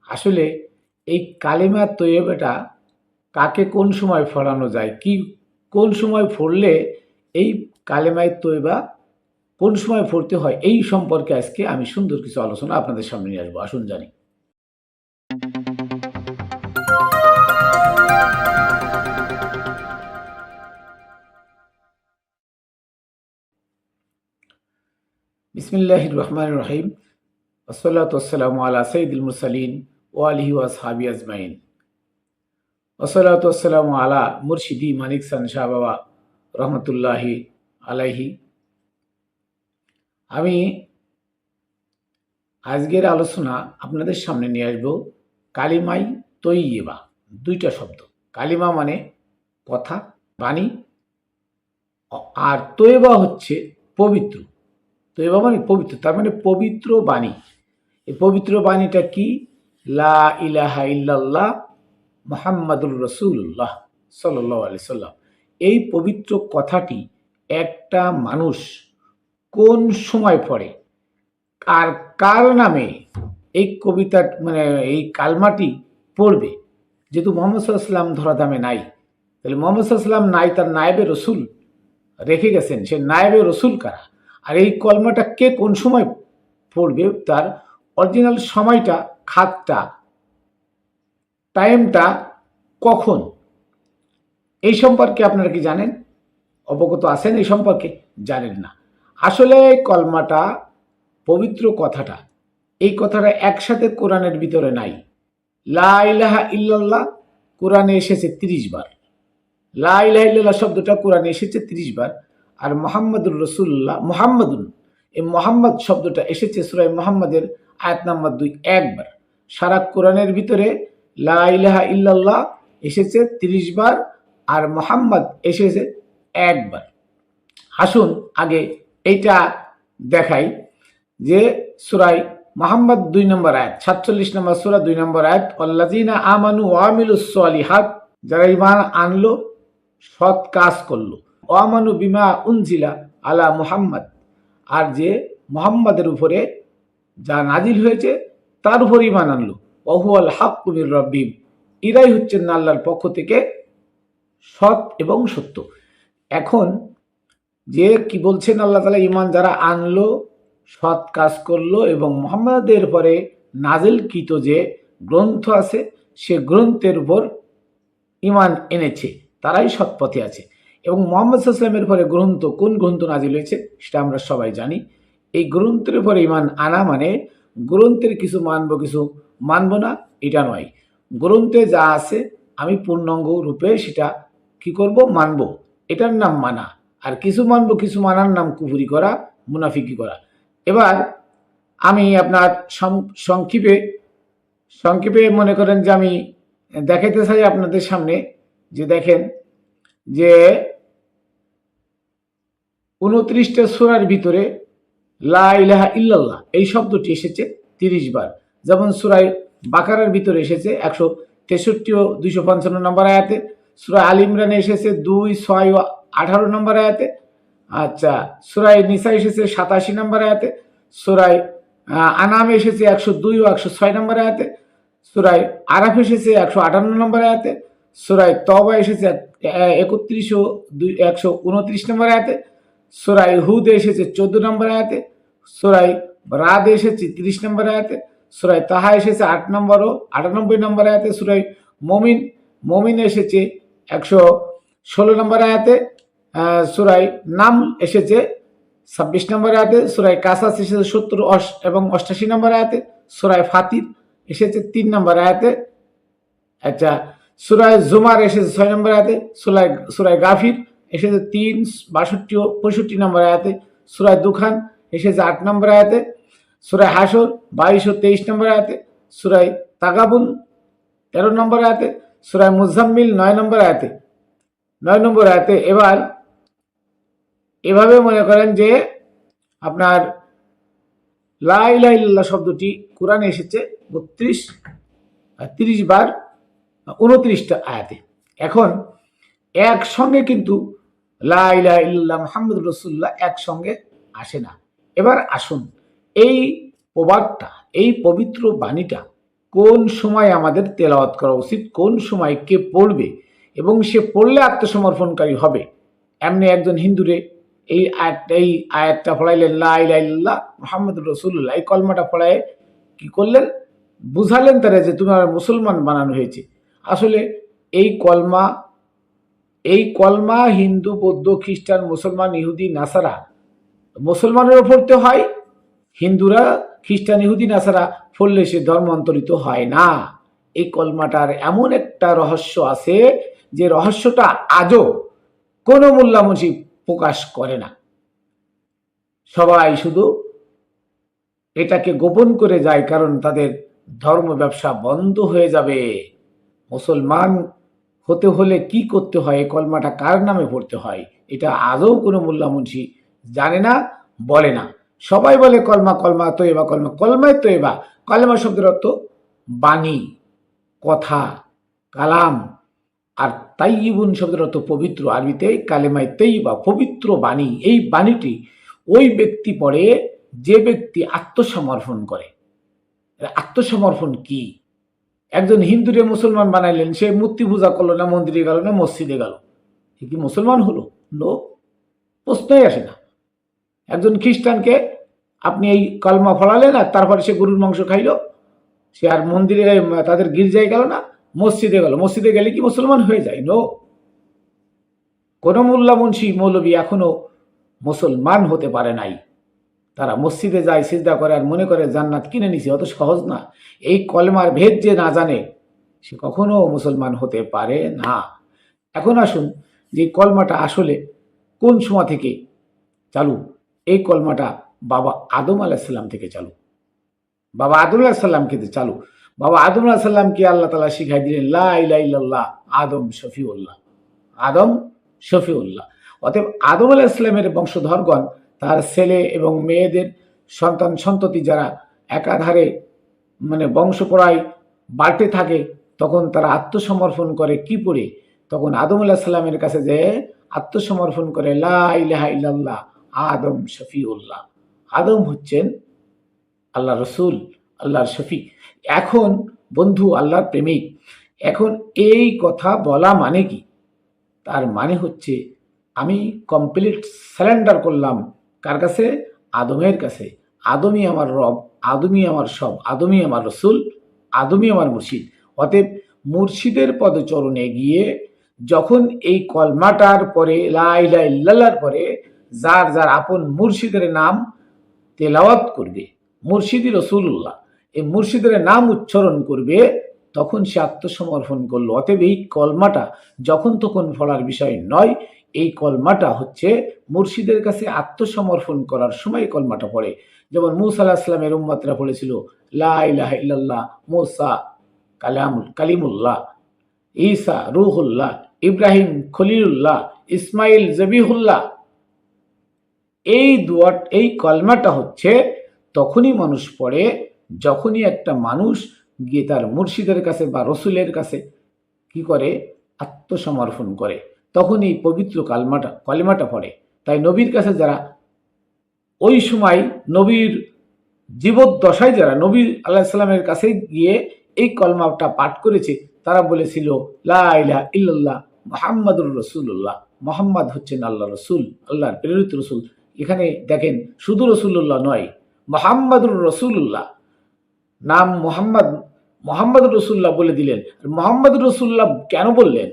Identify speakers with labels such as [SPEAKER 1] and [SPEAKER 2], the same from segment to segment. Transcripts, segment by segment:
[SPEAKER 1] আসলে এই কালিমা তৈয়বাটা কাকে কোন সময় ফলানো যায়, কি কোন সময় পড়লে এই কালেমায়ে তৈয়বা কোন সময় পড়তে হয়, এই সম্পর্কে আজকে আমি সুন্দর কিছু আলোচনা আপনাদের সামনে নিয়ে আসবো। আসুন জানি। বিসমিল্লাহির রহমানির রহিম। ওয়াসসালাতু ওয়াসসালামু আলা সাইয়্যিদিল মুরসালিন ওয়া আলিহি ওয়া আসহাবিহি আজমাইন। ওয়াসসালাতু ওয়াসসালামু আলা মুরশিদি মানিক সান শাহ বাবা রহমতুল্লাহি আলাইহি। আমি আজকের আলোচনা আপনাদের সামনে নিয়ে আসবো কালিমাই তৈয়বা, দুইটা শব্দ। কালিমা মানে কথা, বাণী, আর তৈয়বা হচ্ছে পবিত্র। তৈয়বা মানে পবিত্র, তার মানে পবিত্র বাণী। এই পবিত্র বাণীটা কি? লা ইলাহা ইল্লাল্লাহ মুহাম্মাদুর রাসূলুল্লাহ সাল্লাল্লাহু আলাইহি সাল্লাম। এই পবিত্র কথাটি একটা মানুষ কোন সময় পড়ে আর কার নামে এই কবিতা মানে এই কালমাটি পড়বে? যেহেতু মোহাম্মদ সাল্লাল্লাহু আলাইহি সাল্লাম ধরাধামে নাই, তাহলে মোহাম্মদ সাল্লাল্লাহু আলাইহি সাল্লাম নাই, তার নায়েবে রসুল রেখে গেছেন, সে নায়েবে রসুল কারা? আর এই কলমাটা কে কোন সময় পড়বে, তার অরিজিনাল সময়টা, খাতটা, টাইমটা কখন, এই সম্পর্কে আপনারা কি জানেন? অবগত আছেন এই সম্পর্কে? জানেন না। আসলে কলমাটা, পবিত্র কথাটা, এই কথাটা একসাথে কোরআনের ভিতরে নাই। লা ইলাহা ইল্লাল্লাহ কোরআনে এসেছে 30 বার। লা ইলাহা ইল্লাল্লাহ শব্দটা কোরআনে এসেছে 30 বার। আর মুহাম্মাদুর রাসূলুল্লাহ, মুহাম্মাদুন, এই মুহাম্মদ শব্দটা এসেছে সূরা মুহাম্মাদের আয়াত নাম্বার 2 একবার। সারা কোরআনের ভিতরে লা ইলাহা ইল্লাল্লাহ এসেছে 30 বার আর মুহাম্মদ এসেছে একবার। আসুন আগে এইটা দেখাই যে সূরা মুহাম্মদ 2 নম্বর আয়াত, 47 নম্বর সূরা 2 নম্বর আয়াত, আল্লাযীনা আমানু ওয়া আমিলুস সলিহাত, যারা ঈমান আনলো, সৎ কাজ করলো, আমানু বিমা উনজিলা আলা মুহাম্মদ, আর যে মুহাম্মাদের উপরে যা নাজিল হয়েছে তার উপর ঈমান আনলো, ওয়া হুয়াল হাক্কু মির রাব্বিহিম, এরাই হচ্ছেন আল্লাহর পক্ষ থেকে সৎ এবং সত্য। এখন যে কি বলছেন আল্লাহ তাআলা, ঈমান যারা আনলো, সৎ কাজ করলো এবং মুহাম্মাদের পরে নাজিলকৃত যে গ্রন্থ আছে সে গ্রন্থের উপর ঈমান এনেছে, তারাই সৎ পথে আছে। এবং মুহাম্মদ সাল্লাল্লাহু আলাইহি ওয়াসাল্লামের পরে গ্রন্থ, কোন গ্রন্থ নাজিল হয়েছে সেটা আমরা সবাই জানি। এই গ্রন্থের উপরে ঈমান আনা মানে গ্রন্থের কিছু মানব কিছু মানব না, এটা নয়। গ্রন্থে যা আছে আমি পূর্ণাঙ্গ রূপে সেটা কি করব, মানব, এটার নাম মানা। আর কিছু মানব কিছু মানার নাম কুফরি করা, মুনাফিকি করা। এবার আমি আপনার সংক্ষেপে সংক্ষেপে মনে করেন যে আমি দেখাইতে চাই আপনাদের সামনে, যে দেখেন যে 29টা সূরার ভিতরে লা ইলাহা ইল্লাল্লাহ এই শব্দটি এসেছে 30 বার। যেমন সূরা বাকারার ভিতরে এসেছে 163 ও 255 নম্বর আয়াতে, সূরা আল ইমরানে এসেছে 2, 6 ও 18 নম্বর আয়াতে, আচ্ছা সূরা নিসা এসেছে 87 নম্বর আয়াতে, সূরা আনাম এসেছে 102 ও 106 নম্বর আয়াতে, সূরা আরাফ এসেছে 158 নম্বর আয়াতে, সূরা তওবা এসেছে 31 ও 129 নম্বর আয়াতে, সূরা হুদ এসেছে 14 নম্বর আয়াতে, সূরা রাদ এসেছে 30 নম্বর আয়াতে, সূরা তাহা এসেছে 8 নম্বর ও 98 নম্বর আয়াতে, সূরা মুমিন এসেছে 116 নম্বর আয়াতে, সূরা নাম এসেছে 26 নম্বর আয়াতে, সূরা কাসাস এসেছে 70 এবং 88 নম্বর আয়াতে, সূরা ফাতির এসেছে 3 নম্বর আয়াতে, আচ্ছা সূরা জুমার এসেছে 6 নম্বর আয়াতে, সূরা গাফির এসেছে 3, 62 ও 65 নম্বর আয়াতে, সূরা দুখান এসেছে 8 নম্বর আয়াতে, সূরা হাসর 22 ও 23 নম্বর আয়াতে, সূরা তাগাবুন 13 নম্বর আয়াতে, সূরা মুজাম্মিল 9 নম্বর আয়াতে, 9 নম্বর আয়াতে। এবার এভাবে মনে করেন যে আপনার লা ইলাহা ইল্লাল্লাহ শব্দটি কোরআনে এসেছে 30 বার 29টা আয়াতে। এখন একসঙ্গে কিন্তু লা ইলাহা ইল্লাল্লাহ মুহাম্মাদুর রাসূলুল্লাহ একসঙ্গে আসে না। এবার আসুন এই প্রবাদটা, এই পবিত্র বাণীটা
[SPEAKER 2] কোন সময় আমাদের তেলাওয়াত করা উচিত, কোন সময় কে পড়বে এবং সে পড়লে আত্মসমর্পণকারী হবে। এমনি একজন হিন্দুরে এই আয়াতটা পড়াইলেন, লা ইলাহা ইল্লাল্লাহ মুহাম্মাদুর রাসূলুল্লাহ, এই কলমাটা পড়ায় কি করলেন, বুঝালেন তারা যে তুমি আমার মুসলমান বানানো হয়েছে। আসলে এই কলমা হিন্দু, বৌদ্ধ, খ্রিস্টান, মুসলমান, ইহুদি, নাসারা, মুসলমানেরও পড়তে হয়, হিন্দুরা, খ্রিস্টান, ইহুদি, নাসারা পড়লে সে ধর্মান্তরিত হয় না। এই কলমাটার এমন একটা রহস্য আছে যে রহস্যটা আজও কোনো মোল্লা মুন্সি প্রকাশ করে না। সবাই শুধু এটাকে গোপন করে যায়, কারণ তাদের ধর্ম ব্যবসা বন্ধ হয়ে যাবে। মুসলমান হতে হলে কি করতে হয়, এই কলমাটা কার নামে পড়তে হয়, এটা আজও কোনো মোল্লা মুন্সি জানে না, বলে না। সবাই বলে কলমা কলমা তৈবা, কলমা কলমায় তৈবা। কলমা শব্দের অর্থ বাণী, কথা, কালাম। আর তাইয়িবুন শব্দের অর্থ পবিত্র, আরবিতে কালেমায় তৈবা, পবিত্র বাণী। এই বাণীটি ওই ব্যক্তি পড়ে যে ব্যক্তি আত্মসমর্পণ করে। আত্মসমর্পণ কি? একজন হিন্দুরে মুসলমান বানাইলেন, সে মূর্তি পূজা করলো না, মন্দিরে গেল না, মসজিদে গেল, সে কি মুসলমান হলো? নো, প্রশ্নই আসে না। একজন খ্রিস্টানকে আপনি এই কলমা ফলালেন আর তারপরে সে গরুর মাংস খাইল, সে আর মন্দিরে তাদের গির্জায় গেল না, মসজিদে গেল, মসজিদে গেলে কি মুসলমান হয়ে যায়? নো। কোন মোল্লা মুন্সি মৌলবী এখনো মুসলমান হতে পারে নাই। তারা মসজিদে যায়, সিজদা করে আর মনে করে জান্নাত কিনে নিছে। অত সহজ না। এই কলমার ভেদ যে না জানে সে কখনো মুসলমান হতে পারে না। এখন আসুন যে কলমাটা আসলে কোন সময় থেকে চালু। এই কলমাটা বাবা আদম আলাইসাল্লাম থেকে চালু। বাবা আদম আলাইসাল্লামকে চালু। বাবা আদম আলাইসাল্লামকে আল্লাহ তাআলা শিখাই দিলেন লা ইলাহা ইল্লাল্লাহ আদম শফিউল্লাহ, আদম শফিউল্লাহ। অতএব আদম আলাইসাল্লামের বংশধরগণ, তার ছেলে এবং মেয়েদের সন্তান সন্ততি যারা একাধারে বংশপরায় বাড়তে থাকে, তখন তারা আত্মসমর্পণ করে কি পড়ে? তখন আদম আলাইসাল্লামের কাছে যে আত্মসমর্পণ করে লা ইলাহা ইল্লাল্লাহ আদম শফিউল্লাহ। আদম হচ্ছেন আল্লাহ রসুল, আল্লাহর শফি। এখন বন্ধু, আল্লাহর প্রেমিক, এখন এই কথা বলা মানে কি? তার মানে হচ্ছে আমি কমপ্লিট সারেন্ডার করলাম কার কাছে? আদমের কাছে। আদমই আমার রব, আদমই আমার সব, আদমই আমার রসুল, আদমই আমার মুর্শিদ। অতএব মুর্শিদের পদচরণে গিয়ে যখন এই কলমাটার পরে লা ইলাহা ইল্লাল্লাহর পরে যার যার আপন মুর্শিদের নাম তেলাওয়াত করবে, মুর্শিদি রসুল্লাহ, এই মুর্শিদের নাম উচ্চারণ করবে, তখন সে আত্মসমর্পণ করলো। অতএব এই কলমাটা যখন তখন পড়ার বিষয় নয়। এই কলমাটা হচ্ছে মুর্শিদের কাছে আত্মসমর্পণ করার সময় কলমাটা পড়ে। যেমন মূসা আলাইহিস সালামের উম্মতরা পড়েছিল লা ইলাহা ইল্লাল্লাহ মূসা কালিমুল্লাহ, ঈসা রূহুল্লাহ, ইব্রাহিম খলিলুল্লাহ, ইসমাইল জবিহুল্লাহ। এই কলমাটা হচ্ছে তখনই মানুষ পড়ে যখনই একটা মানুষ গিয়ে তার মুর্শিদের কাছে বা রসুলের কাছে কি করে? আত্মসমর্পণ করে, তখনই পবিত্র কলেমাটা পড়ে। তাই নবীর কাছে যারা ওই সময় নবীর জীবদ্দশায় যারা নবী আলাইহিস সালামের কাছে গিয়ে এই কলমাটা পাঠ করেছে, তারা বলেছিল লা ইলাহা ইল্লাল্লাহ মুহাম্মাদুর রাসূলুল্লাহ। মুহাম্মদ হচ্ছেন আল্লাহ রসুল, আল্লাহর প্রেরিত রসুল। এখানে দেখেন শুধু রসুল্লাহ নয়, মুহাম্মাদুর রাসূলুল্লাহ, নাম মোহাম্মদুর রসুল্লাহ বলে দিলেন। মোহাম্মদুর রসুল্লাহ কেন বললেন?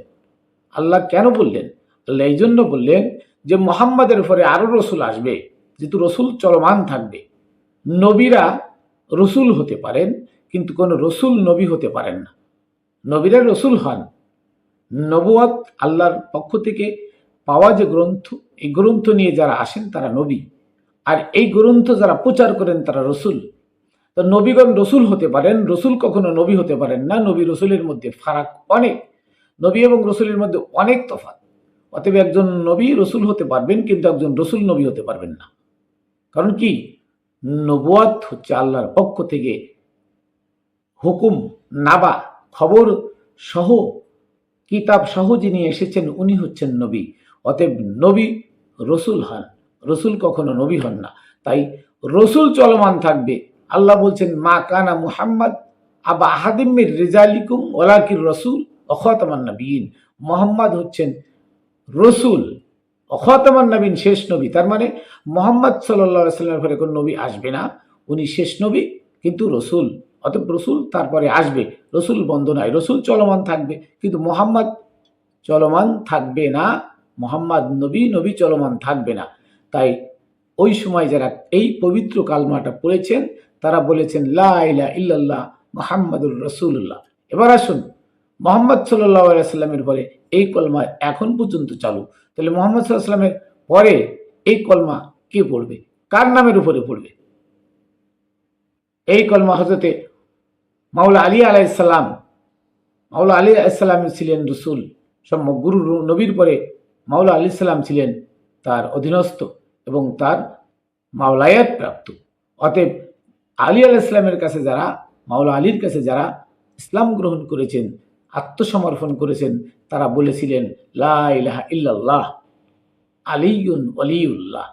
[SPEAKER 2] আল্লাহ কেন বললেন? আল্লাহ এই জন্য বললেন যে মোহাম্মদের পরে আরো রসুল আসবে, যেহেতু রসুল চলমান থাকবে। নবীরা রসুল হতে পারেন, কিন্তু কোনো রসুল নবী হতে পারেন না। নবীরা রসুল হন। নবুয়ত আল্লাহর পক্ষ থেকে পাওয়া যে গ্রন্থ, এই গ্রন্থ নিয়ে যারা আসেন তারা নবী, আর এই গ্রন্থ যারা প্রচার করেন তারা রসুল। তো নবীগণ রসুল হতে পারেন, রসুল কখনো নবী হতে পারেন না। নবী রসুলের মধ্যে ফারাক অনেক, নবী এবং রসুলের মধ্যে অনেক তফাৎ। অতএব একজন নবী রসুল হতে পারবেন, কিন্তু একজন রসুল নবী হতে পারবেন না। কারণ কি? নবুয়ত হচ্ছে আল্লাহর পক্ষ থেকে হুকুম, নাবা, খবর সহ, কিতাব সহ যিনি এসেছেন উনি হচ্ছেন নবী। অতএব নবী রসুল হন, রসুল কখনো নবী হন না। তাই রসুল চলমান থাকবে। আল্লাহ বলছেন মা কানা মুহাম্মদ আবা আহাদিমির রেজালিকুম ওলাকির রসুল অখাতামান নবীন, মোহাম্মদ হচ্ছেন রসুল, অখাতামান নবীন শেষ নবী। তার মানে মোহাম্মদ সাল্লাল্লাহু আলাইহি সাল্লামের পরে কোন নবী আসবে না, উনি শেষ নবী কিন্তু রসুল। অতএব রসুল তারপরে আসবে, রসুল বন্ধ নয়, রসুল চলমান থাকবে কিন্তু মোহাম্মদ চলমান থাকবে না, মোহাম্মদ নবী, নবী চলমান থাকবে না। তাই ওই সময় যারা এই পবিত্র কালমাটা পড়েছেন তারা বলেছেন লা ইলাহা ইল্লাল্লাহ মুহাম্মাদুর রাসূলুল্লাহ। এবার আসুন, মোহাম্মদ সাল্লাল্লাহু আলাইহি সাল্লামের পরে এই কলমা এখন পর্যন্ত চালু, তাহলে মোহাম্মদ সাল্লাল্লাহু আলাইহি সাল্লামের পরে এই কলমা কে পড়বে, কার নামের উপরে পড়বে? এই কলমা হযরতে মাওলা আলী আলাইহিস সালাম, মাওলা আলী আলাইহিস সালাম ছিলেন রসুল, সম্যক গুরু নবীর পরে মাওলা আলী সালাম ছিলেন তার অধীনস্থ এবং তার মাওলায়াত প্রাপ্ত। অতএব আলী আলাইহিস সালামের কাছে যারা, মাওলা আলীর কাছে যারা ইসলাম গ্রহণ করেছেন, আত্মসমর্পণ করেছেন, তারা বলেছিলেন লা ইলাহা ইল্লাল্লাহ আলিয়ুন ওয়ালিউল্লাহ।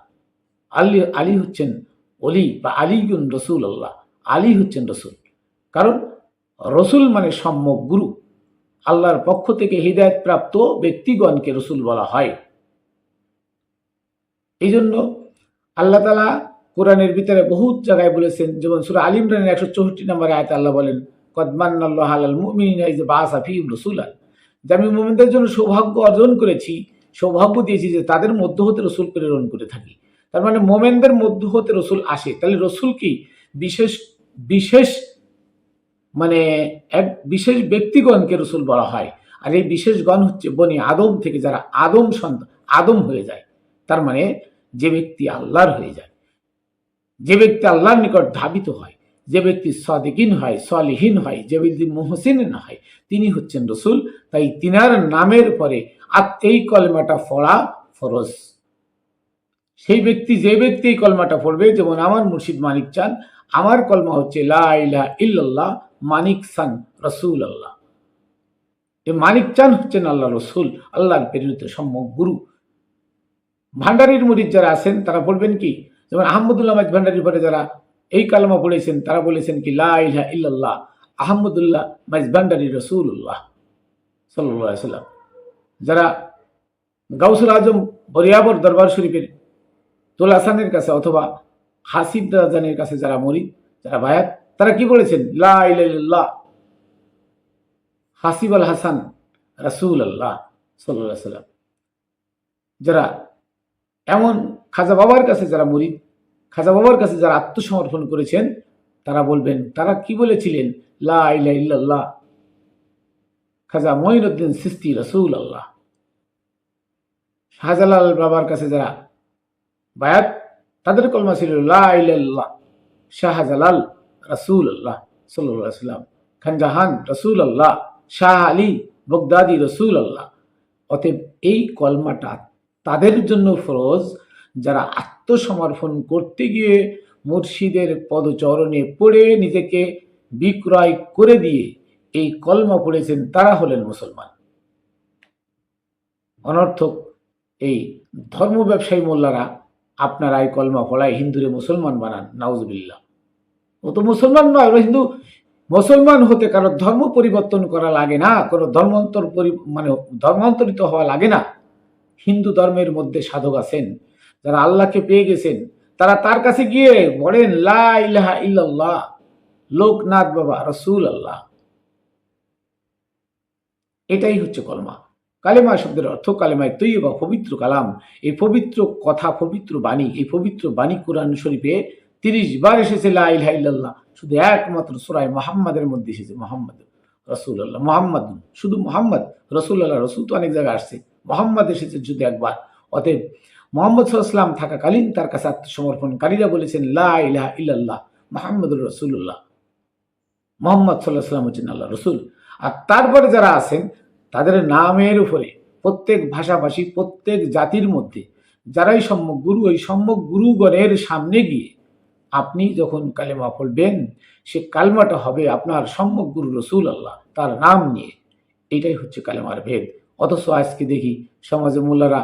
[SPEAKER 2] আলী হচ্ছেন ওলি বা আলিয়ুন রাসূলুল্লাহ, আলী হচ্ছেন রসুল। কারণ রসুল মানে সম্যক গুরু, আল্লাহর পক্ষ থেকে হিদায়াত প্রাপ্ত ব্যক্তিগণকে রসুল বলা হয়। এই জন্য আল্লাহ তাআলা কোরআনের ভিতরে বহুত জায়গায় বলেছেন, যেমন সূরা আল ইমরানের 164 নম্বর আয়াতে আল্লাহ বলেন কদ মান্নাল্লাহু আলাল মুমিনিনা ইয বাআসা ফীহিম রাসূলান, যে আমি মুমিনদের জন্য সৌভাগ্য অর্জন করেছি, সৌভাগ্য দিয়েছি যে তাদের মধ্য হতে রসুল প্রেরণ করে থাকি। তার মানে মোমেনদের মধ্য হতে রসুল আসে। তাহলে রসুল কি বিশেষ বিশেষ মানে এক বিশেষ ব্যক্তিগণকে রসুল বলা হয়। আর এই বিশেষগণ হচ্ছে বনি আদম থেকে যারা আদম সন্তান, আদম হয়ে যায়, তার মানে যে ব্যক্তি আল্লাহর হয়ে যায়, যে ব্যক্তি আল্লাহর নিকট ধাবিত হয়, যে ব্যক্তি সাদিকিন হয়, সালিহিন হয়, যে ব্যক্তি মুহসিন হয়, তিনি হচ্ছেন রসুল। তাই তিনার নামের পরে এই কলমাটা পড়া ফরজ। সেই ব্যক্তি, যে ব্যক্তি এই কলমাটা পড়বে, যেমন আমার মুর্শিদ মানিক চান, আমার কলমা হচ্ছে লা ইলাহা ইল্লাল্লাহ মানিক সান রাসূলুল্লাহ। এই মানিক চান হচ্ছেন আল্লাহ রসুল, আল্লাহর প্রেরিত সম্যক গুরু। ভান্ডারীর মুরিদ যারা আছেন তারা বলবেন কি, যেমন আহমদুল্লাহ মাইজ ভান্ডারীর পরে যারা এই কালমা পড়েছেন তারা বলেছেন কি লা ইলাহা ইল্লাল্লাহ আহমদুল্লাহ মাইজ ভান্ডারী রাসূলুল্লাহ সাল্লাল্লাহু আলাইহি সাল্লাম। যারা গাউসুল আজম বরিয়াবর দরবার শরীফের তোল হাসানের কাছে অথবা হাসিব রাজানের কাছে যারা মুরিদ, যারা বায়াত, তারা কি বলেছেন লা ইলাহা ইল্লাল্লাহ হাসিব আল হাসান রাসূলুল্লাহ সাল্লাল্লাহু আলাইহি সাল্লাম। যারা এমন খাজা বাবার কাছে যারা মুরিদ, খাজা বাবার কাছে যারা আত্মসমর্পণ করেছেন, তারা বলবেন, তারা কি বলেছিলেন লা ইলাহা ইল্লাল্লাহ খাজা মঈনুদ্দিন চিশতি রাসূলুল্লাহ। শাহজালাল বাবার কাছে যারা বায়াত, তাদের কলমা ছিল লা ইলাহা ইল্লাল্লাহ শাহজালাল রাসূলুল্লাহ সাল্লাল্লাহু আলাইহি সাল্লাম, খানজাহান রাসূলুল্লাহ, শাহ আলী বগদাদি রাসূলুল্লাহ। অতএব এই কলমাটা তাদের জন্য ফরজ যারা আত্মসমর্পণ করতে গিয়ে মুর্শিদের পদচরণে পড়ে নিজেকে বিক্রয় করে দিয়ে এই কলমা পড়েছেন, তারা হলেন মুসলমান। অনর্থক এই ধর্ম ব্যবসায়ী মোল্লারা আপনারা এই কলমা পড়ায় হিন্দুরে মুসলমান বানান, নাউজুবিল্লাহ। ও তো মুসলমান নয়, ওরা হিন্দু। মুসলমান হতে কারো ধর্ম পরিবর্তন করা লাগে না, কোনো ধর্মান্তরিত হওয়া লাগে না। হিন্দু ধর্মের মধ্যে সাধক আছেন যারা আল্লাহকে পেয়ে গেছেন, তারা তার কাছে গিয়ে বলেন লা ইলাহা ইল্লাল্লাহ লোকনাথ বাবা রাসূলুল্লাহ। এটাই হচ্ছে কলমা। কালেমা শব্দের অর্থ কালেমায়ে তৈয়বা, পবিত্র কালাম। এই পবিত্র কথা, পবিত্র বাণী, এই পবিত্র বাণী কোরআন শরীফে 30 বার এসেছে লা ইলাহা ইল্লাল্লাহ। শুধু একমাত্র সূরা মুহাম্মাদের মধ্যে এসেছে মুহাম্মদ রাসূলুল্লাহ, মুহাম্মদ, শুধু মুহাম্মদ রাসূলুল্লাহ। রাসূল তো অনেক জায়গায় আসছে, মুহাম্মদ এসেছে শুধু একবার। অতএব মুহাম্মদ সাল্লাল্লাহু আলাইহি ওয়াসাল্লাম থাকাকালীন তার কাছে আত্মসমর্পণকারীরা বলেছেন লা ইলাহা ইল্লাল্লাহ মুহাম্মাদুর রাসূলুল্লাহ। মুহাম্মদ সাল্লাল্লাহু আলাইহি ওয়াসাল্লাম হচ্ছেন আল্লাহর রাসূল। আর তারপরে যারা আছেন তাদের নামের উপরে প্রত্যেক ভাষাভাষী, প্রত্যেক জাতির মধ্যে যারাই সম্যক গুরু, ওই সম্যক গুরুগণের সামনে গিয়ে আপনি যখন কালেমা পড়বেন, সে কালেমাটা হবে আপনার সম্যক গুরু রাসূলুল্লাহ, তার নাম নিয়ে। এটাই হচ্ছে কালেমার ভেদ। অথচ আজকে দেখি সমাজে মোল্লারা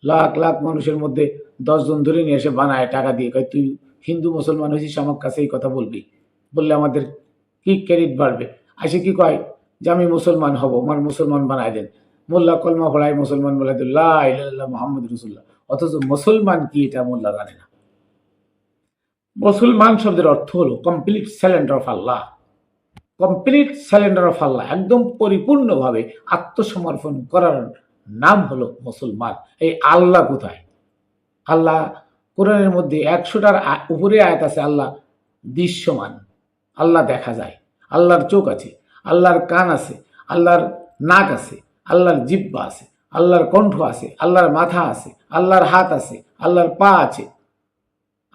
[SPEAKER 2] লাখ লাখ মানুষের মধ্যে 10 জন ধরে নিয়ে এসে বানায় টাকা দিয়ে, কয় তুই হিন্দু মুসলমান হয়েছিস, আমার কাছে এই কথা বলবি, বললে আমাদের কি ক্রেডিট বাড়বে? আসে কি কয় যে আমি মুসলমান হব, আমার মুসলমান বানাই দেন। মোল্লা কলমা পড়ায় মুসলমান বলে দিল লা ইলাহা ইল্লাল্লাহ মুহাম্মাদুর রাসূলুল্লাহ, অথচ মুসলমান কি এটা মোল্লা জানে না। মুসলমান শব্দের অর্থ হলো complete surrender of Allah, complete surrender of Allah, একদম পরিপূর্ণভাবে আত্মসমর্পণ করার নাম হলো মুসলমান। এই আল্লাহ কোথায়? আল্লাহ কোরআনের মধ্যে 100টার উপরে আয়াত আছে। আল্লাহ দৃশ্যমান, আল্লাহ দেখা যায়, আল্লাহর চোখ আছে, আল্লাহর কান আছে, আল্লাহর নাক আছে, আল্লাহর জিহ্বা আছে, আল্লাহর কণ্ঠ আছে, আল্লাহর মাথা আছে, আল্লাহর হাত আছে, আল্লাহর পা আছে,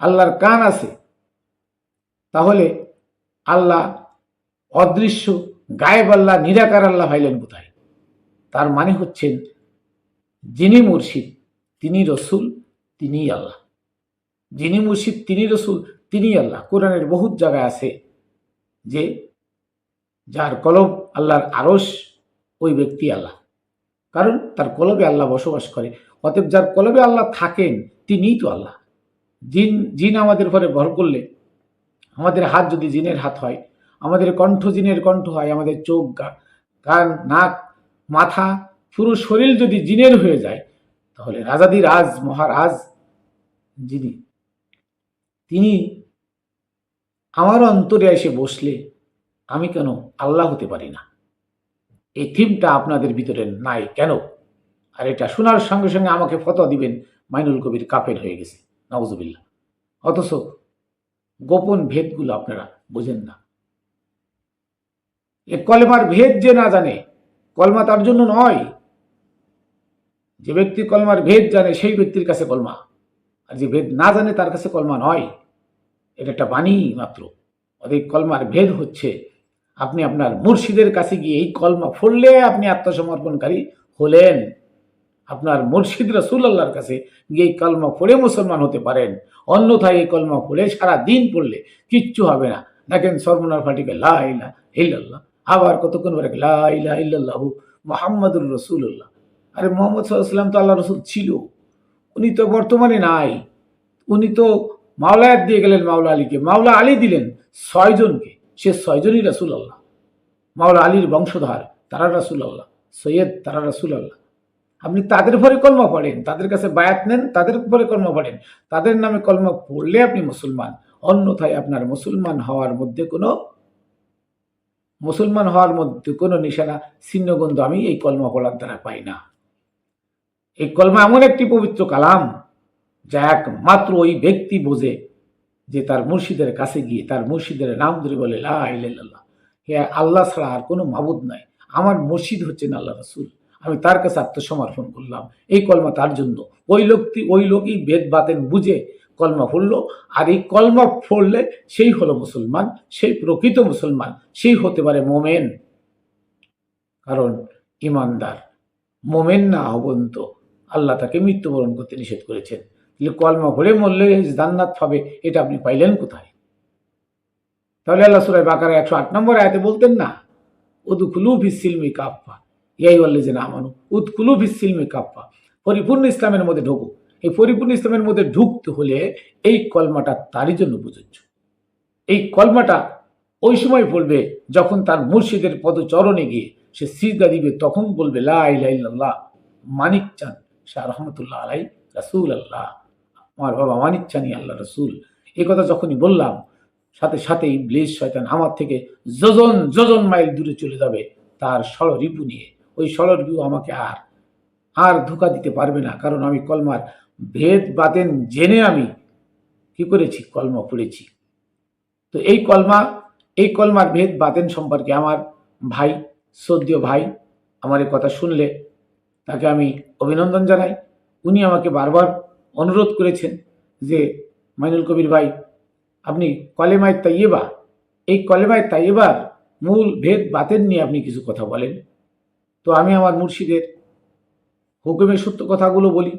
[SPEAKER 2] আল্লাহর কান আছে। তাহলে আল্লাহ অদৃশ্য, গায়েব আল্লাহ, নিরাকার আল্লাহ ভাইলেন কোথায়? তার মানে হচ্ছেন যিনি মুর্শিদ তিনি রসুল, তিনিই আল্লাহ। যিনি মুর্শিদ তিনি রসুল, তিনিই আল্লাহ। কোরআনের বহুত জায়গায় আছে যে যার কলব আল্লাহর আরশ, ওই ব্যক্তি আল্লাহ, কারণ তার কলবে আল্লাহ বসবাস করে। অতএব যার কলবে আল্লাহ থাকেন তিনিই তো আল্লাহ। জিন আমাদের উপরে ভর করলে, আমাদের হাত যদি জিনের হাত হয়, আমাদের কণ্ঠ জিনের কণ্ঠ হয়, আমাদের চোখ, কান, নাক, মাথা, পুরো শরীর যদি জিনের হয়ে যায়, তাহলে রাজাদিরাজ মহারাজ যিনি, তিনি আমার অন্তরে এসে বসলে আমি কেন আল্লাহ হতে পারি না? এই থিমটা আপনাদের ভিতরে নাই কেন? আর এটা শোনার সঙ্গে সঙ্গে আমাকে ফতোয়া দিবেন মাইনুল কবির কাফের হয়ে গেছে, নাউজুবিল্লাহ। অথচ গোপন ভেদগুলো আপনারা বোঝেন না। এ কলেমার ভেদ যে না জানে, কলমা তার জন্য নয়। যে ব্যক্তি কলমার ভেদ জানে সেই ব্যক্তির কাছে কলমা, আর যে ভেদ না জানে তার কাছে কলমা নয়। এটা একটা বাণী মাত্র। অধিক কলমার ভেদ হচ্ছে আপনি আপনার মুর্শিদের কাছে গিয়ে এই কলমা পড়লে আপনি আত্মসমর্পণকারী হলেন। আপনার মুর্শিদ রাসূলুল্লাহর কাছে গিয়ে এই কলমা পড়ে মুসলমান হতে পারেন, অন্যথায় এই কলমা পড়ে সারা দিন পড়লে কিচ্ছু হবে না। দেখেন সর্বনার ফাটিকে লা ইলাহা ইল্লাল্লাহ, আবার কতক্ষণ পরে লা ইলাহা ইল্লাল্লাহু মুহাম্মাদুর রাসূলুল্লাহ। আরে মুহাম্মদ সাল্লাল্লাহু আলাইহি ওয়াসাল্লাম তো আল্লাহ রসুল ছিল, উনি তো বর্তমানে নাই। উনি তো মাওলায়াত দিয়ে গেলেন মাওলা আলীকে, মাওলা আলী দিলেন 6 জনকে, সে 6 জনই রাসূলুল্লাহ। মাওলা আলীর বংশধর তারা রাসূলুল্লাহ, সৈয়দ তারা রাসূলুল্লাহ। আপনি তাদের উপরে কলমা পড়েন, তাদের কাছে বায়াত নেন, তাদের উপরে কলমা পড়েন, তাদের নামে কলমা পড়লে আপনি মুসলমান। অন্যথায় আপনার মুসলমান হওয়ার মধ্যে কোনো নিশানা চিহ্নগন্ধ আমি এই কলমা পড়ার দ্বারা পাই না। এই কলমা এমন একটি পবিত্র কালাম যা একমাত্র ওই ব্যক্তি বোঝে যে তার মুর্শিদের কাছে গিয়ে তার মুর্শিদের নাম ধরে বলে লা ইলাহা ইল্লাল্লাহ, হে আল্লাহ ছাড়া আর কোনো মাবুদ নাই, আমার মুর্শিদ হচ্ছেন আল্লাহ রাসূল, আমি তার কাছে আত্মসমর্পণ করলাম। এই কলমা তার জন্য। ওই লোকই বেদ বাতেন বুঝে কলমা পড়ল, আর এই কলমা পড়লে সেই হলো মুসলমান, সেই প্রকৃত মুসলমান, সেই হতে পারে মোমেন। কারণ ইমানদার মোমেন না হবেন তো আল্লাহ তাকে মৃত্যুবরণ করতে নিষেধ করেছেন। কলমা পড়ে মরলে জান্নাত পাবে, এটা আপনি পাইলেন কোথায়? তাহলে আল্লাহ সূরা বাকারা 108 নম্বর আয়াতে বলতেন না, উদখুলু ফিস সিলমি কাফা, ইয়া আইয়ুহাল্লাযিনা আমানু উদখুলু ফিস সিলমি কাফা, পরিপূর্ণ ইসলামের মধ্যে ঢোকো। এই পরিপূর্ণ ইসলামের মধ্যে ঢুকতে হলে এই কলমাটা তারই জন্য প্রযোজ্য। এই কলমাটা ওই সময় পড়বে যখন তার মুর্শিদের পদচরণে গিয়ে সে সিজদা দিবে, তখন বলবে লা ইলাহা ইল্লাল্লাহ। মানিক চাঁদ শাহ রহমতুল্লাহ আলাই রাসূল আল্লাহ, আমার বাবা মানিক চাঁদি আল্লাহ রসুল। এই কথা যখনই বললাম, সাথে সাথে ইবলিস শয়তান আমার থেকে যোজন যোজন মাইল দূরে চলে যাবে তার ষড়রিপু নিয়ে। ওই ষড়রিপু আমাকে আর ধোঁকা দিতে পারবে না, কারণ আমি কলমার ভেদ বাতেন জেনে আমি কি করেছি, কলমা পড়েছি। তো এই কলমার ভেদ বাতেন সম্পর্কে আমার ভাই, শ্রদ্ধেয় ভাই আমার এই কথা শুনলে তাকে আমি অভিনন্দন জানাই। উনি আমাকে বারবার অনুরোধ করেছেন যে মাইনুল কবির ভাই, আপনি কলেমায়ে তাইয়্যিবা, এই কলেমায়ে তাইয়্যিবার মূল ভেদ বাতেন নিয়ে আপনি কিছু কথা বলেন। তো আমি আমার মুর্শিদের হুকুমের সত্য কথাগুলো বলি,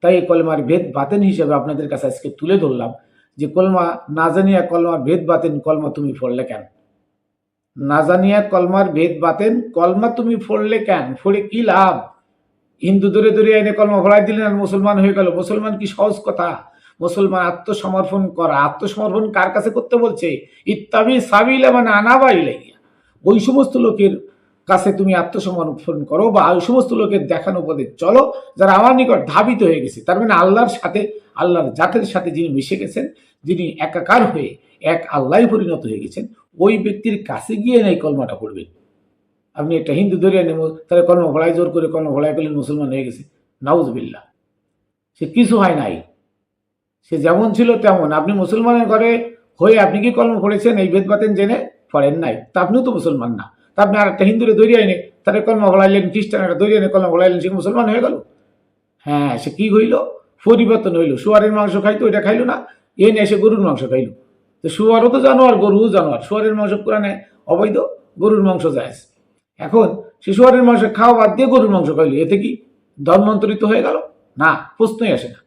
[SPEAKER 2] তাই এই কলেমার ভেদ বাতেন হিসেবে আপনাদের কাছে আজকে তুলে ধরলাম যে কলমা না জানিয়া কলমার ভেদ বাতেন কলমা তুমি পড়লে কেন? না জানিয়া কলমার ভেদ বাতেন কলমা তুমি পড়লে কেন? পড়ে কি লাভ? হিন্দু ধরে ধরে এনে কলমা পড়াই দিলেন আর মুসলমান হয়ে গেল। মুসলমান কি সহজ কথা? মুসলমান আত্মসমর্পণ করা, আত্মসমর্পণ কার কাছে করতে বলছে? ইত্তাবি সাবিলা মানে আনাবা ইলাইয়া, ওই সমস্ত লোকের কাছে তুমি আত্মসমর্পণ করো, বা ওই সমস্ত লোকের দেখানো পথে চলো যারা আমার নিকট ধাবিত হয়ে গেছে। তার মানে আল্লাহর সাথে, আল্লাহর জাতের সাথে যিনি মিশে গেছেন, যিনি একাকার হয়ে এক আল্লাহই পরিণত হয়ে গেছেন, ওই ব্যক্তির কাছে গিয়ে নাই কলমাটা পড়বেন। আপনি একটা হিন্দু ধরে নেব, তাহলে কলমা ভোলাই, জোর করে কলমা ভোলাই করলেন, মুসলমান হয়ে গেছে, নাউজুবিল্লাহ। সে কিছু হয় নাই, সে যেমন ছিল তেমন। আপনি মুসলমানের ঘরে হয়ে আপনি কি কলমা পড়েছেন এই ভেদ বাতেন জেনে? পড়েন নাই, তা আপনিও তো মুসলমান না। তা আপনি আর একটা হিন্দুরে দৌড়িয়ে এনে তাদের কলমা ভোলাইলেন, খ্রিস্টান একটা দৌড়িয়ে এনে কলমা ভোলাইলেন, সে মুসলমান হয়ে গেল? হ্যাঁ, সে কি হইল? পরিবর্তন হইল। শুয়ারের মাংস খাইতো, ওইটা খাইলো না, এ নিয়ে এসে গরুর মাংস খাইলো। তো শুয়ারও তো জানোয়ার, গরুও জানোয়ার। শুয়ারের মাংস কোরআনে অবৈধ, গরুর মাংস জায়েজ। এখন সে শুয়ারের মাংস খাওয়া বাদ দিয়ে গরুর মাংস খাইলো, এতে কি ধর্মান্তরিত হয়ে গেল? না, প্রশ্নই আসে না।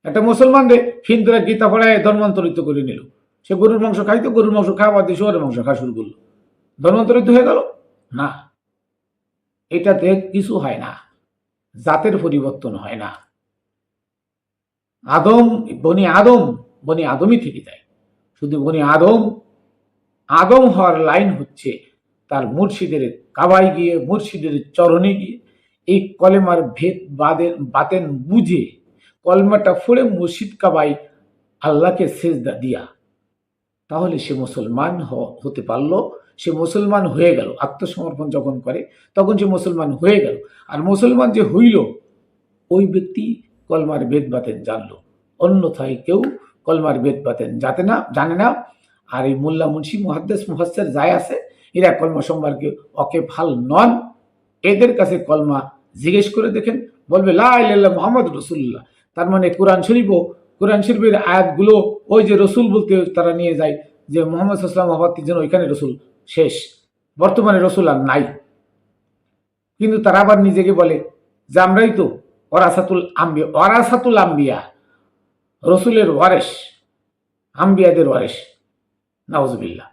[SPEAKER 2] একটা মুসলমান রে হিন্দুরা গীতা পড়ায় ধর্মান্তরিত করে নিল, সে গরুর মাংস খাইতো, গরুর মাংস খাওয়া বাদ দিয়ে শুয়ারের মাংস খাওয়া শুরু করলো, ধর্মান্তরিত হয়ে গেল? না, এটাতে কিছু হয় না, জাতের পরিবর্তন হয় না। আদম, বনি আদমই থেকে যায়। শুধু বনি আদম হওয়ার লাইন হচ্ছে তার মুর্শিদের কাবায় গিয়ে, মুর্শিদের চরণে গিয়ে এই কলেমার ভেদ বাতেন বুঝে কলমাটা ফুড়ে মুর্শিদ কাবাই আল্লাহকে সেজদা দিয়া, তাহলে সে মুসলমান হতে পারলো। সে মুসলমান হয়ে গেল। আত্মসমর্পণ যখন করে তখন সে মুসলমান হয়ে গেল। আর মুসলমান যে হইল, ওই ব্যক্তি কলমার বেদ বাতেন জানলো, অন্যথায় কেউ কলমার বেদ বাতেন জানে না। আর এই মোল্লা মুন্সি মুহাদ্দিস মুফাসসির যায় আছে, এরা কলমা সম্পর্কে ওয়াকিবহাল নন। এদের কাছে কলমা জিজ্ঞেস করে দেখেন, বলবে লা ইলাহা ইল্লাল্লাহ মুহাম্মাদুর রাসূলুল্লাহ। তার মানে কোরআন শরীফের আয়াতগুলো ওই যে রসুল বলতে তারা নিয়ে যায়, যে মুহাম্মদ সাল্লাল্লাহু আলাইহি ওয়াসাল্লাম ওয়াফাতের জন্য ওইখানে রসুল শেষ, বর্তমানে রসুল আর নাই। কিন্তু তারা আবার নিজেকে বলে যে আমরাই তো ওয়ারাসাতুল আম্বিয়া, রসুলের ওয়ারেস, আম্বিয়াদের ওয়ারেস। নাউজুবিল্লাহ।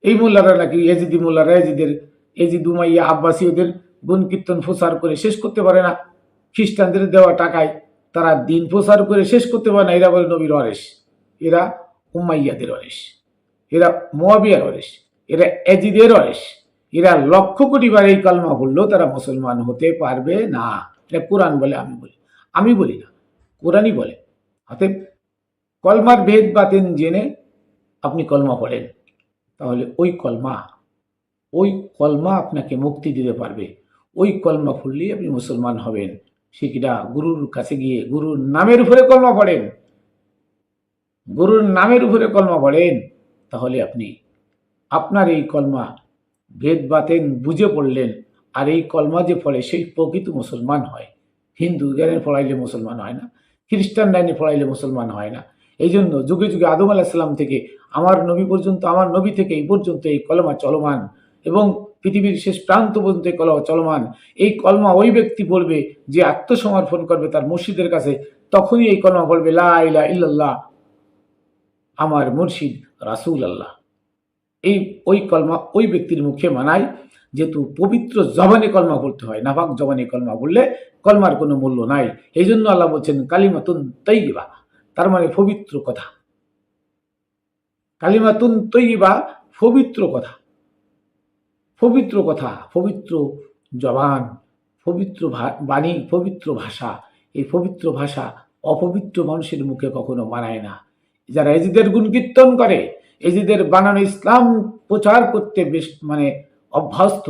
[SPEAKER 2] এই মোল্লারা নাকি এজিদি মোল্লারা এজিদ উমাইয়া আব্বাসী ওদের গুণ কীর্তন প্রচার করে শেষ করতে পারে না। খ্রিস্টানদের দেওয়া টাকায় তারা দিন প্রচার করে শেষ করতে পারে না। এরা বলে নবীর ওয়ারেস, এরা উমাইয়াদের ওয়ারেস, এরা মুয়াবিয়ার ওয়ারেস, এরা এজিদের ওয়ারেস। এরা লক্ষ কোটি বার এই কলমা বললেও তারা মুসলমান হতে পারবে না। এটা কোরআন বলে, আমি বলি না, কোরআনই বলে। অতএব কলমার ভেদ বাতেন জেনে আপনি কলমা পড়েন, তাহলে ওই কলমা আপনাকে মুক্তি দিতে পারবে। ওই কলমা পড়লেই আপনি মুসলমান হবেন। শিখরা গুরুর কাছে গিয়ে গুরুর নামের উপরে কলমা পড়েন, গুরুর নামের উপরে কলমা পড়েন, তাহলে আপনি আপনার এই কলমা ভেদ বাতেন বুঝে পড়লেন। আর এই কলমা যে পড়ে সেই প্রকৃত মুসলমান হয়। হিন্দু জ্ঞানে পড়াইলে মুসলমান হয় না, খ্রিস্টান লাইনে পড়াইলে মুসলমান হয় না। এই জন্য যুগে যুগে আদম আলাইহিস সালাম থেকে আমার নবী পর্যন্ত, আমার নবী থেকে এই পর্যন্ত এই কলমা চলমান, এবং পৃথিবীর শেষ প্রান্ত পর্যন্ত এই কলমা চলমান। এই কলমা ওই ব্যক্তি বলবে যে আত্মসমর্পণ করবে তার মুর্শিদের কাছে, তখনই এই কলমা বলবে লা ইলাহা ইল্লাল্লাহ, আমার মুর্শিদ রাসূল আল্লাহ। ওই কলমা ওই ব্যক্তির মুখে মানায়, যেহেতু পবিত্র জবানে কলমা পড়তে হয়। নাপাক জবানে কলমা বললে কলমার কোনো মূল্য নাই। এই জন্য আল্লাহ বলছেন কালিমাতুন তাইয়্যিবা, তার মানে পবিত্র কথা। কালিমাতুন তাইয়্যিবা, পবিত্র কথা, পবিত্র কথা, পবিত্র জবান, পবিত্র বাণী, পবিত্র ভাষা। এই পবিত্র ভাষা অপবিত্র মানুষের মুখে কখনো মানায় না। যারা এজিদের গুণ কীর্তন করে, এজিদের বানানো ইসলাম প্রচার করতে বেশ অভ্যস্ত,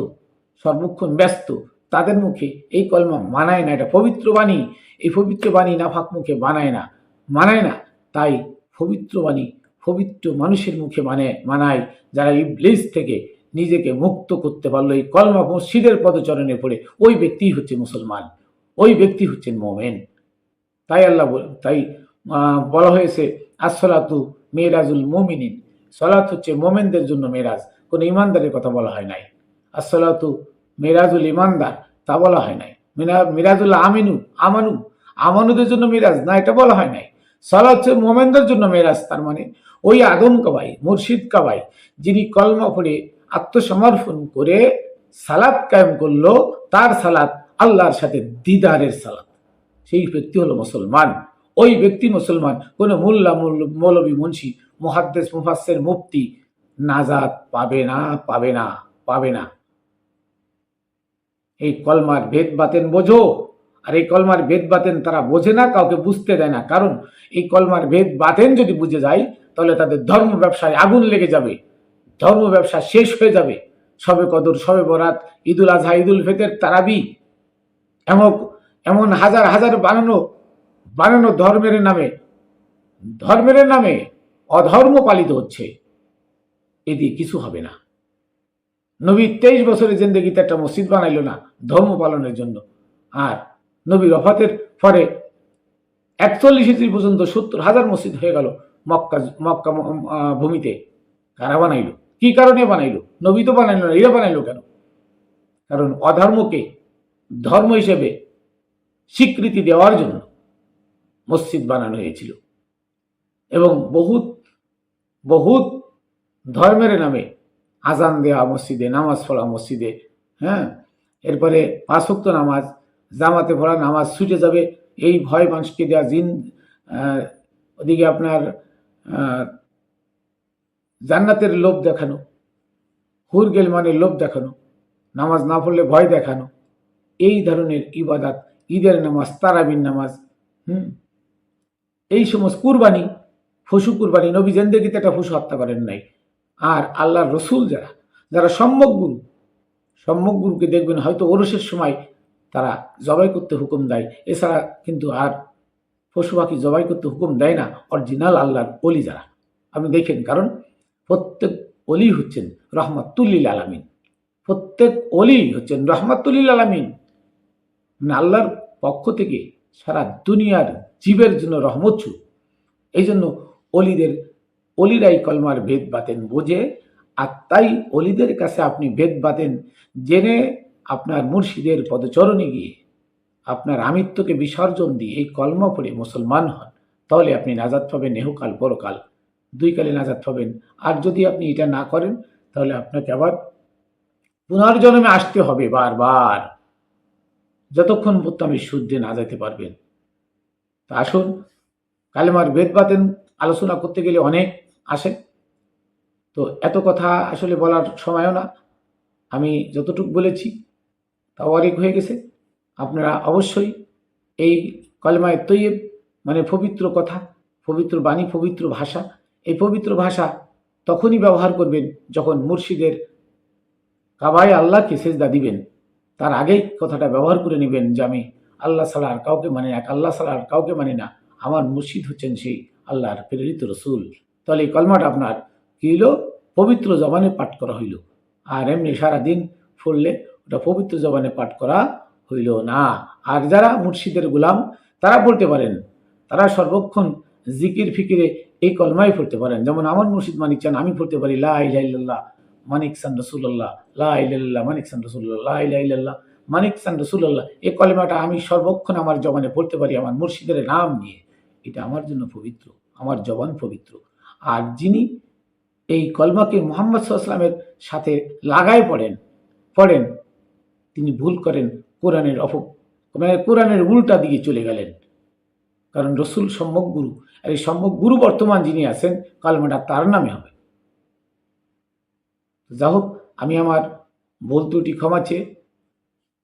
[SPEAKER 2] সর্বক্ষণ ব্যস্ত, তাদের মুখে এই কলমা মানায় না। এটা পবিত্র বাণী, এই পবিত্র বাণী নাফাক মুখে মানায় না। তাই পবিত্র বাণী পবিত্র মানুষের মুখে মানায়, যারা ইবলিস থেকে নিজেকে মুক্ত করতে পারলো এই কলমা মসজিদের পদচরণে পড়ে, ওই ব্যক্তিই হচ্ছে মুসলমান, ওই ব্যক্তি হচ্ছেন মোমেন। তাই বলা হয়েছে আসসালাতু মেরাজুল মুমিনিন, সালাত হচ্ছে মোমেনদের জন্য মেরাজ, কোনো ইমানদারের কথা বলা হয় নাই। আসসালাতু মেরাজুল ইমানদার, তা বলা হয় নাই। মিরাজুল আমানুদের জন্য মিরাজ না, এটা বলা হয় নাই। সালাত হচ্ছে মোমেনদের জন্য মেরাজ। তার মানে ওই আদম কাবাই, মুর্শিদ কাবাই, যিনি কলমা পড়ে আত্মসমর্পণ করে সালাত কায়েম করলো, তার সালাত আল্লাহর সাথে দিদারের সালাত, সেই ব্যক্তি হলো মুসলমান। ওই ব্যক্তি মুসলমান, কোনো মোল্লা মৌলবী মুন্সি মুহাদ্দিস মুফাসসির মুফতি নাজাত পাবে না, পাবে না, পাবে না। এই কলমার ভেদ বাতেন বোঝো। আর এই কলমার ভেদ বাতেন তারা বোঝে না, কাউকে বুঝতে দেয় না। কারণ এই কলমার ভেদ বাতেন যদি বুঝে যায় তাহলে তাদের ধর্ম ব্যবসায় আগুন লেগে যাবে, ধর্ম ব্যবসা শেষ হয়ে যাবে। শবে কদর, শবে বরাত, ঈদুল আজহা, ঈদুল ফিতর, তারাবি, এমন এমন হাজার হাজার বানানো ধর্মের নামে অধর্ম পালিত হচ্ছে। এদিকে কিছু হবে না। নবী 23 বছরের জিন্দেগিতে একটা মসজিদ বানাইলো না ধর্ম পালনের জন্য। আর নবীর ওফাতের পরে 41 হিজরি পর্যন্ত 70,000 মসজিদ হয়ে গেল মক্কা ভূমিতে। কারা বানাইলো? কি কারণে বানাইলো? নবী তো বানাইলো না, এরা বানাইলো কেন? কারণ অধর্মকে ধর্ম হিসেবে স্বীকৃতি দেওয়ার জন্য মসজিদ বানানো হয়েছিল। এবং বহুত বহুত ধর্মের নামে আজান দেওয়া মসজিদে, নামাজ পড়া মসজিদে, হ্যাঁ, এরপরে 5 ওয়াক্ত নামাজ, জামাতে পড়া নামাজ ছুটে যাবে এই ভয় মানুষকে দেওয়া, ওদিকে আপনার জান্নাতের লোভ দেখানো, হুর গেলমানের লোভ দেখানো, নামাজ না পড়লে ভয় দেখানো, এই ধরনের ইবাদত, ঈদের নামাজ, তারাবির নামাজ, এই সমস্ত কুরবানি, পশু কুরবানি, নবী জিন্দেগিতে একটা পশু হত্যা করেন নাই। আর আল্লাহর রসুল যারা সম্যক গুরুকে দেখবেন হয়তো ওরসের সময় তারা জবাই করতে হুকুম দেয়, এছাড়া কিন্তু আর পশু পাখি জবাই করতে হুকুম দেয় না অরিজিনাল আল্লাহর ওলি যারা। আপনি দেখেন, কারণ প্রত্যেক ওলি হচ্ছেন রহমাতুল্লিল আলামিন, প্রত্যেক ওলি হচ্ছেন রহমাতুল্লিল আলামিন, মানে আল্লাহর পক্ষ থেকে সারা দুনিয়ার জীবের জন্য রহমত। এই জন্য অলিরাই কলমার ভেদ বাতেন বোঝে। আর তাই অলিদের কাছে আপনি ভেদ বাতেন জেনে আপনার মুর্শিদের পদচরণে গিয়ে আপনার আমিত্বকে বিসর্জন দিয়ে এই কলমা পড়ে মুসলমান হন, তাহলে আপনি নাজাত পাবেন এহকাল পরকাল, 2 কালে নাজাত পাবেন। আর যদি আপনি এটা না করেন তাহলে আপনাকে আবার পুনর্জন্মে আসতে হবে বারবার, যতক্ষণ পর্যন্ত আপনি শুদ্ধে না যেতে পারবেন। তা আসুন, কালেমার ভেদ বাতেন আলোচনা করতে গেলে অনেক আসে, তো এত কথা আসলে বলার সময়ও না। আমি যতটুকু বলেছি তাও অনেক হয়ে গেছে। আপনারা অবশ্যই এই কলেমায়ে তৈয়ব মানে পবিত্র কথা, পবিত্র বাণী, পবিত্র ভাষা, এই পবিত্র ভাষা তখনই ব্যবহার করবেন যখন মুর্শিদের কাবায় আল্লাহকে সেজদা দিবেন, তার আগেই কথাটা ব্যবহার করে নেবেন যে আমি আল্লাহ ছাড়া আর কাউকে মানি না, আল্লাহ ছাড়া আর কাউকে মানি না, আমার মুর্শিদ হচ্ছেন সেই আল্লাহর প্রেরিত রসুল। তাহলে এই কলমাটা আপনার কি হইল? পবিত্র জবানে পাঠ করা হইল। আর এমনি সারাদিন পড়লে ওটা পবিত্র জবানে পাঠ করা হইল না। আর যারা মুর্শিদের গোলাম তারা বলতে পারেন, তারা সর্বক্ষণ জিকির ফিকিরে এই কলমাই পড়তে পারেন। যেমন আমার মুর্শিদ মানিক চান, আমি পড়তে পারি লা ইলাহা ইল্লাল্লাহ মানিক সান রাসূলুল্লাহ, লা ইলাহা ইল্লাল্লাহ মানিক সান রাসূলুল্লাহ, লা ইলাহা ইল্লাল্লাহ মানিক সান রাসূলুল্লাহ। এই কলেমাটা আমি সর্বক্ষণ আমার জবানে পড়তে পারি আমার মুর্শিদের নাম নিয়ে। এটা আমার জন্য পবিত্র, আমার জবান পবিত্র। আর যিনি এই কলমাকে মুহাম্মদ সাল্লাল্লাহু আলাইহি ওয়াসাল্লামের সাথে লাগায় পড়েন তিনি ভুল করেন, কোরআনের উল্টা দিকে চলে গেলেন। কারণ রসুল সম্যক গুরু, আর এই সম্যক গুরু বর্তমান যিনি আছেন কলমাটা তার নামে হবে। যা হোক, আমি আমার ভুল ত্রুটি ক্ষমা চেয়ে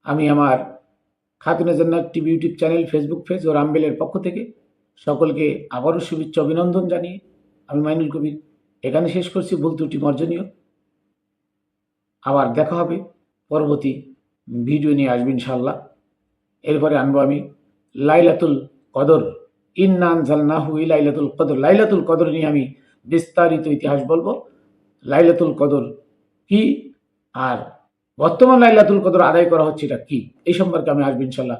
[SPEAKER 2] আমি আমার Khatune Jannat TV YouTube channel, Facebook page ও রামবেলের পক্ষ থেকে সকলকে আবারও শুভেচ্ছা অভিনন্দন জানিয়ে আমি মাইনুল কবির এখানে শেষ করছি। ভুল ত্রুটি মার্জনীয়। আবার দেখা হবে, পরবর্তী ভিডিও নিয়ে আসবো ইনশাআল্লাহ। এরপরে আনবো আমি লাইলাতুল কদর, ইন্না আনজালনাহু লাইলাতুল কদর। লাইলাতুল কদর নিয়ে আমি বিস্তারিত ইতিহাস বলবো। লাইলাতুল কদর কি, আর বর্তমান লাইলাতুল কদর আদায় করা হচ্ছে এটা কি, এই সম্পর্কে আমি আসবো ইনশাআল্লাহ